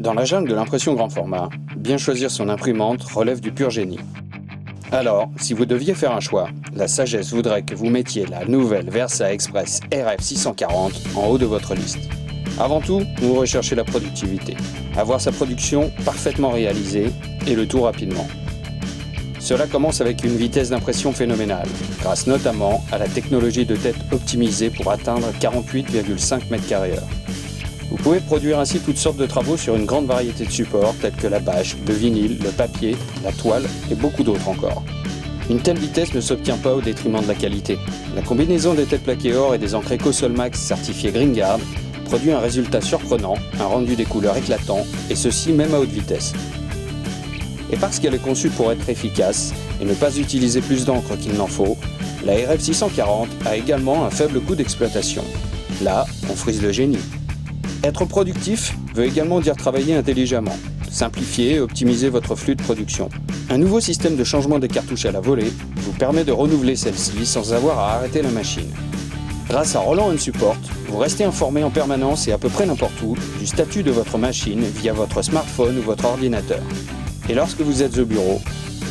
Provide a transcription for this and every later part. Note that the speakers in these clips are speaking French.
Dans la jungle de l'impression grand format, bien choisir son imprimante relève du pur génie. Alors, si vous deviez faire un choix, la sagesse voudrait que vous mettiez la nouvelle Versa Express RF 640 en haut de votre liste. Avant tout, vous recherchez la productivité, avoir sa production parfaitement réalisée et le tout rapidement. Cela commence avec une vitesse d'impression phénoménale, grâce notamment à la technologie de tête optimisée pour atteindre 48,5 m². Vous pouvez produire ainsi toutes sortes de travaux sur une grande variété de supports tels que la bâche, le vinyle, le papier, la toile et beaucoup d'autres encore. Une telle vitesse ne s'obtient pas au détriment de la qualité. La combinaison des têtes plaquées or et des encres EcoSolMax certifiées GreenGuard produit un résultat surprenant, un rendu des couleurs éclatant, et ceci même à haute vitesse. Et parce qu'elle est conçue pour être efficace et ne pas utiliser plus d'encre qu'il n'en faut, la RF 640 a également un faible coût d'exploitation. Là, on frise le génie. Être productif veut également dire travailler intelligemment, simplifier et optimiser votre flux de production. Un nouveau système de changement des cartouches à la volée vous permet de renouveler celle-ci sans avoir à arrêter la machine. Grâce à Roland & Support, vous restez informé en permanence et à peu près n'importe où du statut de votre machine via votre smartphone ou votre ordinateur. Et lorsque vous êtes au bureau,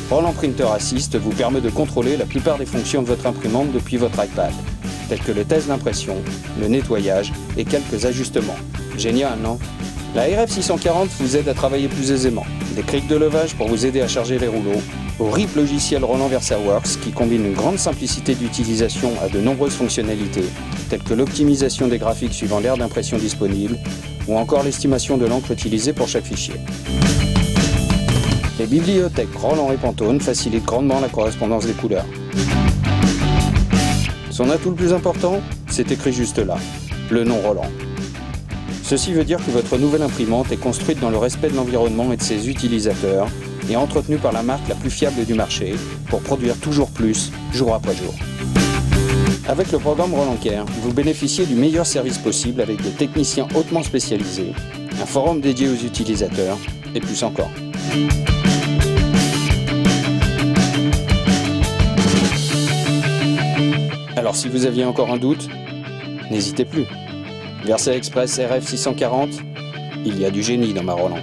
Roland Printer Assist vous permet de contrôler la plupart des fonctions de votre imprimante depuis votre iPad, tels que le test d'impression, le nettoyage et quelques ajustements. Génial, non? La RF 640 vous aide à travailler plus aisément. Des crics de levage pour vous aider à charger les rouleaux, au RIP logiciel Roland VersaWorks qui combine une grande simplicité d'utilisation à de nombreuses fonctionnalités, telles que l'optimisation des graphiques suivant l'aire d'impression disponible, ou encore l'estimation de l'encre utilisée pour chaque fichier. Les bibliothèques Roland et Pantone facilitent grandement la correspondance des couleurs. Son atout le plus important, c'est écrit juste là, le nom Roland. Ceci veut dire que votre nouvelle imprimante est construite dans le respect de l'environnement et de ses utilisateurs et entretenue par la marque la plus fiable du marché pour produire toujours plus, jour après jour. Avec le programme Roland Care, vous bénéficiez du meilleur service possible avec des techniciens hautement spécialisés, un forum dédié aux utilisateurs et plus encore. Alors si vous aviez encore un doute, n'hésitez plus. Versa Express RF 640, il y a du génie dans ma Roland.